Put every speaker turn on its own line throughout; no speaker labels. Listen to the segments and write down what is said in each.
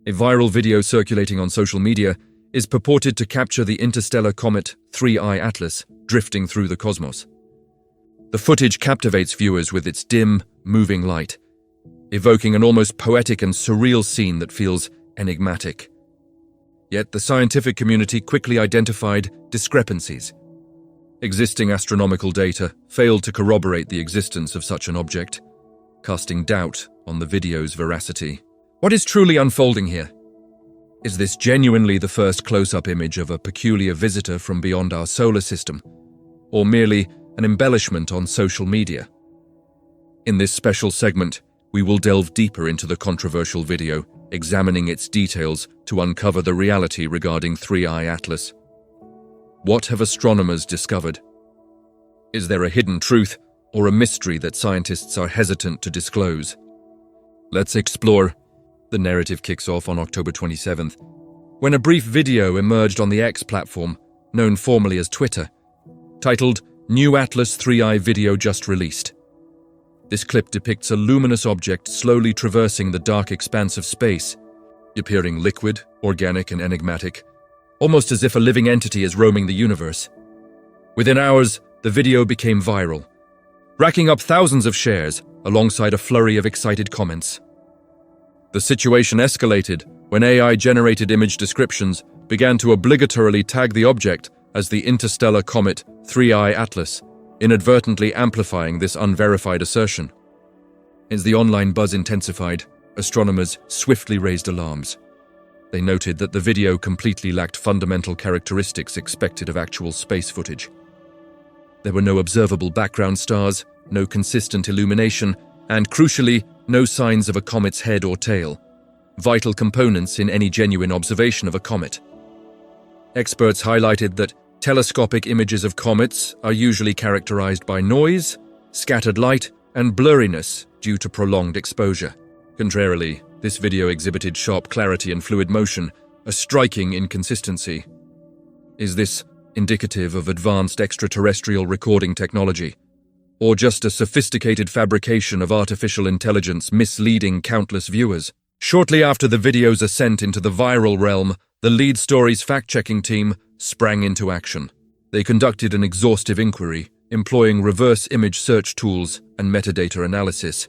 A viral video circulating on social media is purported to capture the interstellar comet 3I Atlas drifting through the cosmos. The footage captivates viewers with its dim, moving light, evoking an almost poetic and surreal scene that feels enigmatic. Yet the scientific community quickly identified discrepancies. Existing astronomical data failed to corroborate the existence of such an object, casting doubt on the video's veracity. What is truly unfolding here? Is this genuinely the first close-up image of a peculiar visitor from beyond our solar system, or merely an embellishment on social media? In this special segment, we will delve deeper into the controversial video, examining its details to uncover the reality regarding 3I Atlas. What have astronomers discovered? Is there a hidden truth or a mystery that scientists are hesitant to disclose? Let's explore. The narrative kicks off on October 27th, when a brief video emerged on the X platform, known formerly as Twitter, titled "New Atlas 3I Video Just Released." This clip depicts a luminous object slowly traversing the dark expanse of space, appearing liquid, organic, and enigmatic, almost as if a living entity is roaming the universe. Within hours, the video became viral, racking up thousands of shares alongside a flurry of excited comments. The situation escalated when AI-generated image descriptions began to obligatorily tag the object as the interstellar comet 3I Atlas, inadvertently amplifying this unverified assertion. As the online buzz intensified, astronomers swiftly raised alarms. They noted that the video completely lacked fundamental characteristics expected of actual space footage. There were no observable background stars, no consistent illumination, and crucially, no signs of a comet's head or tail, vital components in any genuine observation of a comet. Experts highlighted that telescopic images of comets are usually characterized by noise, scattered light, and blurriness due to prolonged exposure. Contrarily, this video exhibited sharp clarity and fluid motion, a striking inconsistency. Is this indicative of advanced extraterrestrial recording technology, or just a sophisticated fabrication of artificial intelligence misleading countless viewers? Shortly after the video's ascent into the viral realm, the lead story's fact-checking team sprang into action. They conducted an exhaustive inquiry, employing reverse image search tools and metadata analysis,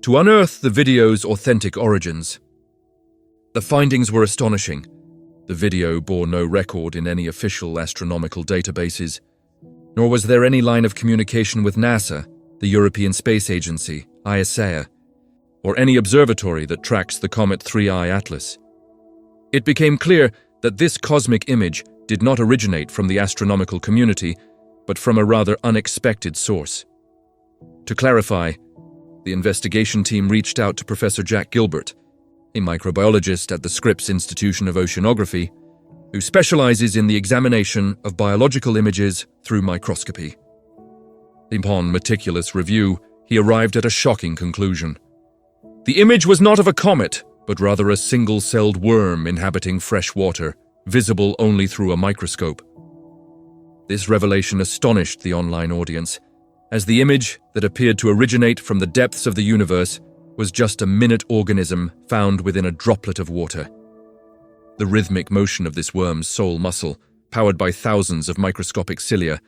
to unearth the video's authentic origins. The findings were astonishing. The video bore no record in any official astronomical databases, nor was there any line of communication with NASA, the European Space Agency, ISA, or any observatory that tracks the comet 3I Atlas. It became clear that this cosmic image did not originate from the astronomical community, but from a rather unexpected source. To clarify, the investigation team reached out to Professor Jack Gilbert, a microbiologist at the Scripps Institution of Oceanography, who specializes in the examination of biological images through microscopy. Upon meticulous review, he arrived at a shocking conclusion. The image was not of a comet, but rather a single-celled worm inhabiting fresh water, visible only through a microscope. This revelation astonished the online audience, as the image that appeared to originate from the depths of the universe was just a minute organism found within a droplet of water. The rhythmic motion of this worm's sole muscle, powered by thousands of microscopic cilia,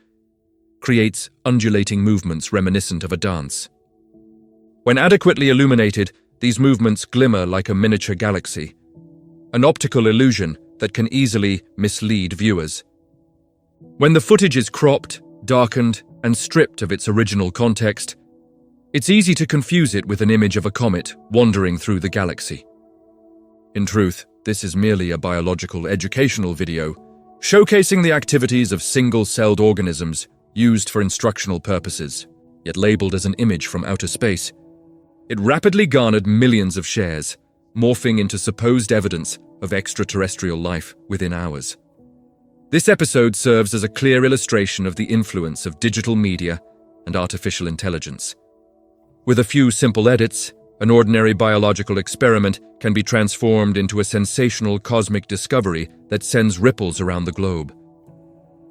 creates undulating movements reminiscent of a dance. When adequately illuminated, these movements glimmer like a miniature galaxy, an optical illusion that can easily mislead viewers. When the footage is cropped, darkened, and stripped of its original context, it's easy to confuse it with an image of a comet wandering through the galaxy. In truth, this is merely a biological educational video, showcasing the activities of single-celled organisms used for instructional purposes, yet labeled as an image from outer space. It rapidly garnered millions of shares, morphing into supposed evidence of extraterrestrial life within hours. This episode serves as a clear illustration of the influence of digital media and artificial intelligence. With a few simple edits, an ordinary biological experiment can be transformed into a sensational cosmic discovery that sends ripples around the globe.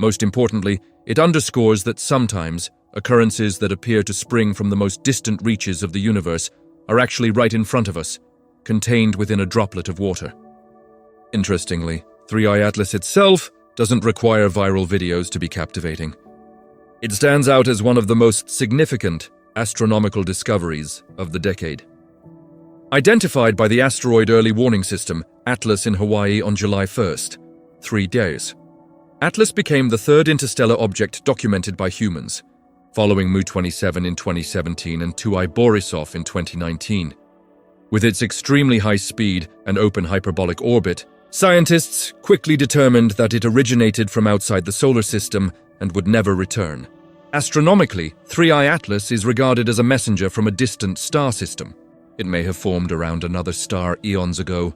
Most importantly, it underscores that sometimes occurrences that appear to spring from the most distant reaches of the universe are actually right in front of us, contained within a droplet of water. Interestingly, 3i Atlas itself doesn't require viral videos to be captivating. It stands out as one of the most significant astronomical discoveries of the decade. Identified by the Asteroid Early Warning System, Atlas in Hawaii on July 1st, 3 days. Atlas became the third interstellar object documented by humans, following Mu-27 in 2017 and 2i Borisov in 2019. With its extremely high speed and open hyperbolic orbit, scientists quickly determined that it originated from outside the solar system and would never return. Astronomically, 3i Atlas is regarded as a messenger from a distant star system. It may have formed around another star eons ago,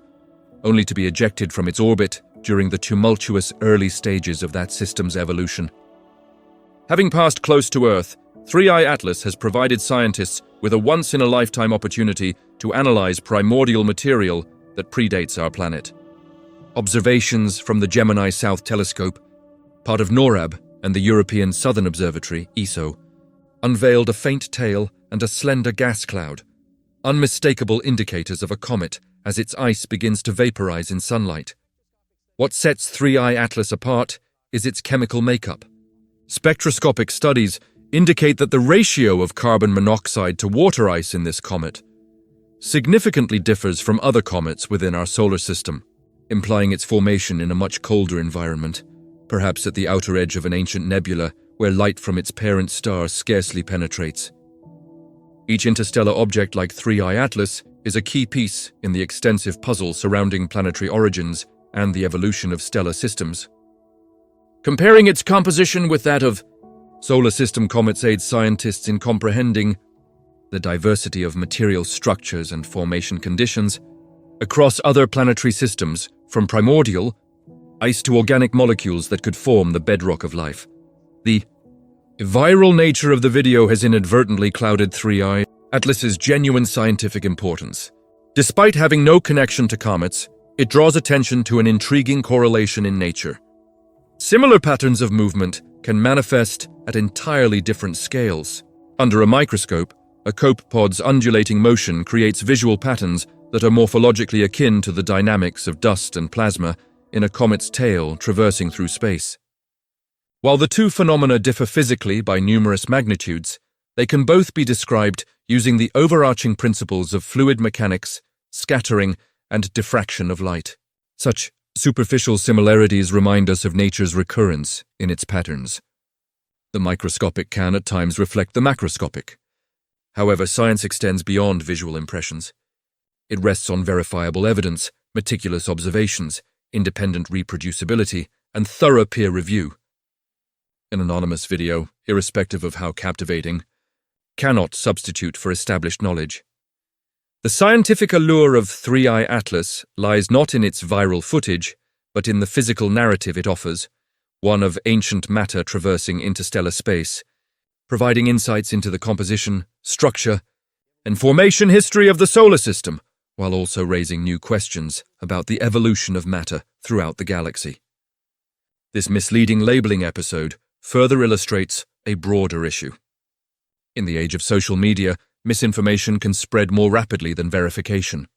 only to be ejected from its orbit during the tumultuous early stages of that system's evolution. Having passed close to Earth, 3i Atlas has provided scientists with a once-in-a-lifetime opportunity to analyze primordial material that predates our planet. Observations from the Gemini South Telescope, part of NORAD and the European Southern Observatory, ESO, unveiled a faint tail and a slender gas cloud, unmistakable indicators of a comet as its ice begins to vaporize in sunlight. What sets 3i Atlas apart is its chemical makeup. Spectroscopic studies indicate that the ratio of carbon monoxide to water ice in this comet significantly differs from other comets within our solar system, implying its formation in a much colder environment, perhaps at the outer edge of an ancient nebula where light from its parent star scarcely penetrates. Each interstellar object like 3i Atlas is a key piece in the extensive puzzle surrounding planetary origins and the evolution of stellar systems. Comparing its composition with that of solar system comets aids scientists in comprehending the diversity of material structures and formation conditions across other planetary systems, from primordial ice to organic molecules that could form the bedrock of life. The viral nature of the video has inadvertently clouded 3i Atlas's genuine scientific importance. Despite having no connection to comets, it draws attention to an intriguing correlation in nature. Similar patterns of movement can manifest at entirely different scales. Under a microscope, a copepod's undulating motion creates visual patterns that are morphologically akin to the dynamics of dust and plasma in a comet's tail traversing through space. While the two phenomena differ physically by numerous magnitudes, they can both be described using the overarching principles of fluid mechanics, scattering, and diffraction of light. Such superficial similarities remind us of nature's recurrence in its patterns. The microscopic can at times reflect the macroscopic. However, science extends beyond visual impressions. It rests on verifiable evidence, meticulous observations, independent reproducibility, and thorough peer review. An anonymous video, irrespective of how captivating, cannot substitute for established knowledge. The scientific allure of 3i Atlas lies not in its viral footage, but in the physical narrative it offers, one of ancient matter traversing interstellar space, providing insights into the composition, structure, and formation history of the solar system, while also raising new questions about the evolution of matter throughout the galaxy. This misleading labeling episode further illustrates a broader issue. In the age of social media, misinformation can spread more rapidly than verification.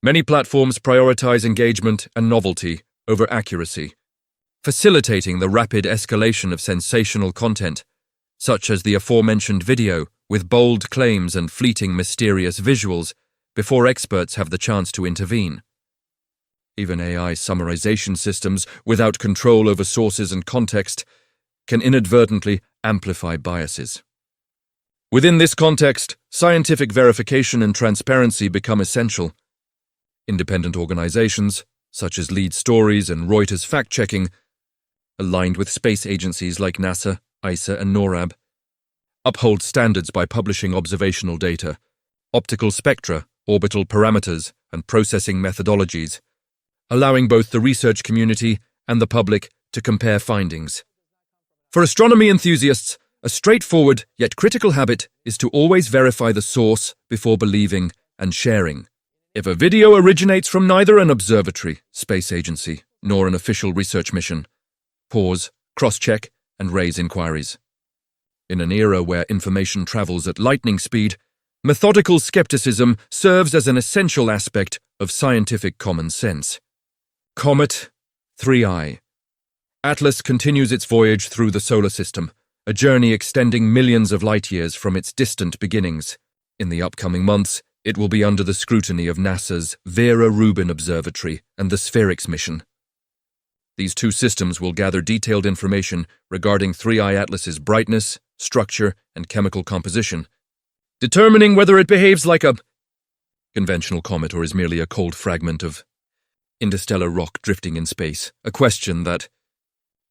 Many platforms prioritize engagement and novelty over accuracy, facilitating the rapid escalation of sensational content, such as the aforementioned video with bold claims and fleeting mysterious visuals before experts have the chance to intervene. Even AI summarization systems, without control over sources and context, can inadvertently amplify biases. Within this context, scientific verification and transparency become essential. Independent organizations, such as Lead Stories and Reuters fact-checking, aligned with space agencies like NASA, ESA, and NORAD, uphold standards by publishing observational data, optical spectra, orbital parameters, and processing methodologies, allowing both the research community and the public to compare findings. For astronomy enthusiasts, a straightforward yet critical habit is to always verify the source before believing and sharing. If a video originates from neither an observatory, space agency, nor an official research mission, pause, cross-check, and raise inquiries. In an era where information travels at lightning speed, Methodical skepticism serves as an essential aspect of scientific common sense. Comet 3I. Atlas continues its voyage through the solar system, a journey extending millions of light-years from its distant beginnings. In the upcoming months, it will be under the scrutiny of NASA's Vera Rubin Observatory and the Spherix mission. These two systems will gather detailed information regarding 3I Atlas's brightness, structure, and chemical composition, determining whether it behaves like a conventional comet or is merely a cold fragment of interstellar rock drifting in space, a question that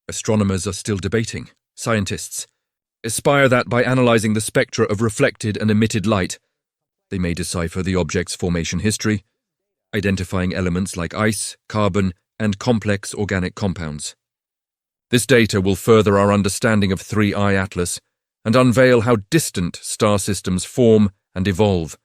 astronomers are still debating. Scientists aspire that by analyzing the spectra of reflected and emitted light, they may decipher the object's formation history, identifying elements like ice, carbon, and complex organic compounds. This data will further our understanding of 3I Atlas and unveil how distant star systems form and evolve,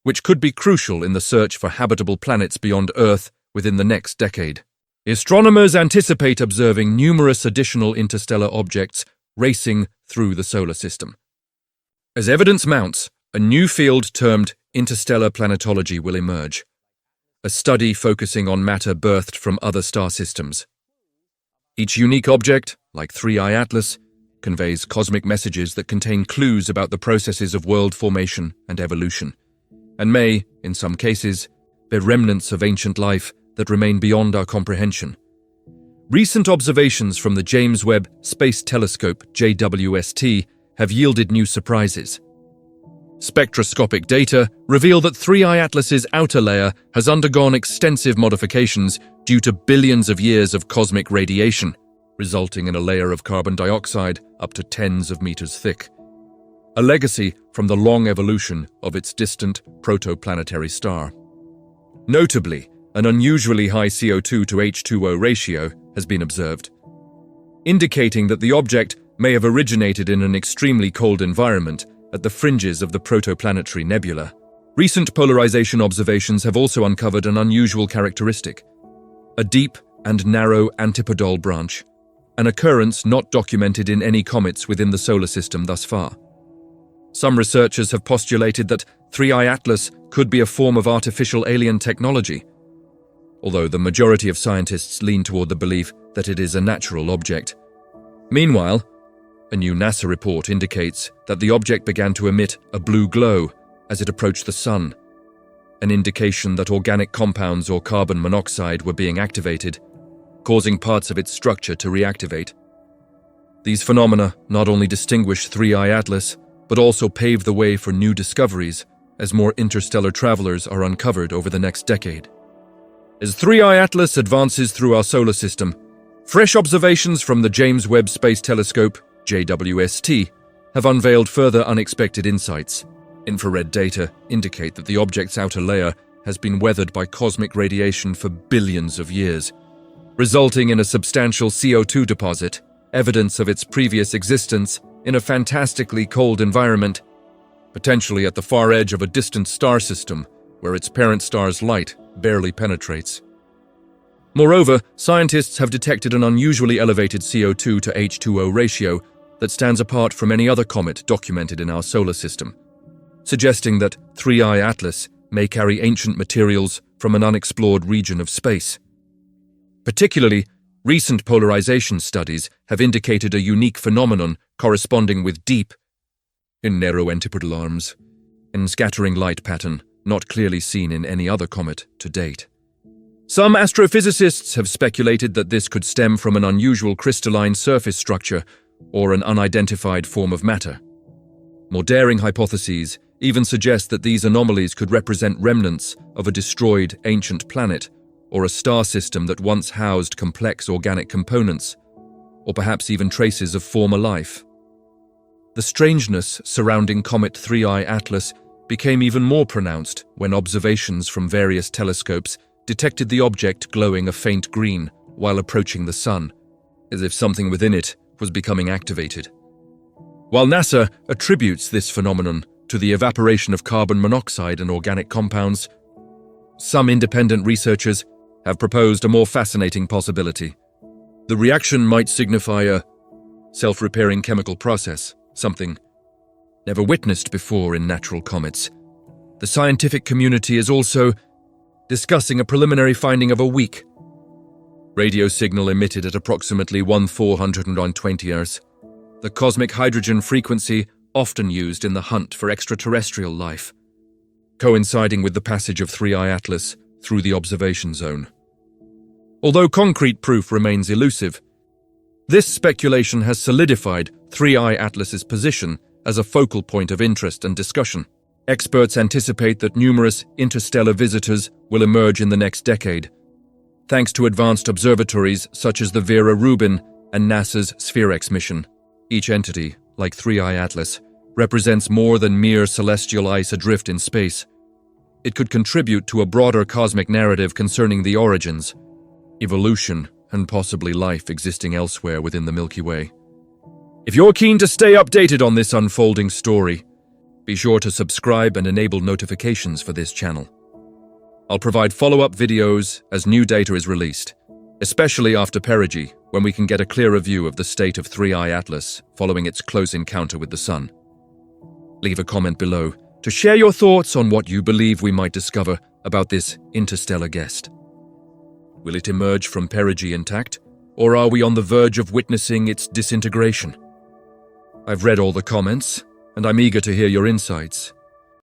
which could be crucial in the search for habitable planets beyond Earth within the next decade. Astronomers anticipate observing numerous additional interstellar objects racing through the solar system. As evidence mounts, a new field termed interstellar planetology will emerge, a study focusing on matter birthed from other star systems. Each unique object, like 3I Atlas, conveys cosmic messages that contain clues about the processes of world formation and evolution, and may, in some cases, bear remnants of ancient life that remain beyond our comprehension. Recent observations from the James Webb Space Telescope JWST have yielded new surprises. Spectroscopic data reveal that 3I Atlas's outer layer has undergone extensive modifications due to billions of years of cosmic radiation, resulting in a layer of carbon dioxide up to tens of meters thick, a legacy from the long evolution of its distant protoplanetary star. Notably, an unusually high CO2 to H2O ratio has been observed, indicating that the object may have originated in an extremely cold environment at the fringes of the protoplanetary nebula. Recent polarization observations have also uncovered an unusual characteristic: a deep and narrow antipodal branch, an occurrence not documented in any comets within the solar system thus far. Some researchers have postulated that 3I Atlas could be a form of artificial alien technology, although the majority of scientists lean toward the belief that it is a natural object. Meanwhile, a new NASA report indicates that the object began to emit a blue glow as it approached the Sun, an indication that organic compounds or carbon monoxide were being activated, causing parts of its structure to reactivate. These phenomena not only distinguish 3I Atlas, but also pave the way for new discoveries as more interstellar travelers are uncovered over the next decade. As 3I Atlas advances through our solar system, fresh observations from the James Webb Space Telescope JWST have unveiled further unexpected insights. Infrared data indicate that the object's outer layer has been weathered by cosmic radiation for billions of years, resulting in a substantial CO2 deposit, evidence of its previous existence in a fantastically cold environment, potentially at the far edge of a distant star system where its parent star's light barely penetrates. Moreover, scientists have detected an unusually elevated CO2 to H2O ratio that stands apart from any other comet documented in our solar system, suggesting that 3I Atlas may carry ancient materials from an unexplored region of space. Particularly, recent polarization studies have indicated a unique phenomenon corresponding with deep, in narrow antipodal arms, and scattering light pattern not clearly seen in any other comet to date. Some astrophysicists have speculated that this could stem from an unusual crystalline surface structure or an unidentified form of matter. More daring hypotheses even suggest that these anomalies could represent remnants of a destroyed ancient planet or a star system that once housed complex organic components, or perhaps even traces of former life. The strangeness surrounding Comet 3I Atlas became even more pronounced when observations from various telescopes detected the object glowing a faint green while approaching the Sun, as if something within it was becoming activated. While NASA attributes this phenomenon to the evaporation of carbon monoxide and organic compounds, some independent researchers have proposed a more fascinating possibility. The reaction might signify a self-repairing chemical process, something never witnessed before in natural comets. The scientific community is also discussing a preliminary finding of a weak radio signal emitted at approximately 1,420 Hz, the cosmic hydrogen frequency often used in the hunt for extraterrestrial life, coinciding with the passage of 3I Atlas through the observation zone. Although concrete proof remains elusive, this speculation has solidified 3I Atlas's position as a focal point of interest and discussion. Experts anticipate that numerous interstellar visitors will emerge in the next decade, thanks to advanced observatories such as the Vera Rubin and NASA's SphereX mission. Each entity, like 3I Atlas, represents more than mere celestial ice adrift in space. It could contribute to a broader cosmic narrative concerning the origins, evolution, and possibly life existing elsewhere within the Milky Way. If you're keen to stay updated on this unfolding story, be sure to subscribe and enable notifications for this channel. I'll provide follow-up videos as new data is released, especially after perigee, when we can get a clearer view of the state of 3I Atlas following its close encounter with the Sun. Leave a comment below to share your thoughts on what you believe we might discover about this interstellar guest. Will it emerge from perigee intact, or are we on the verge of witnessing its disintegration? I've read all the comments, and I'm eager to hear your insights.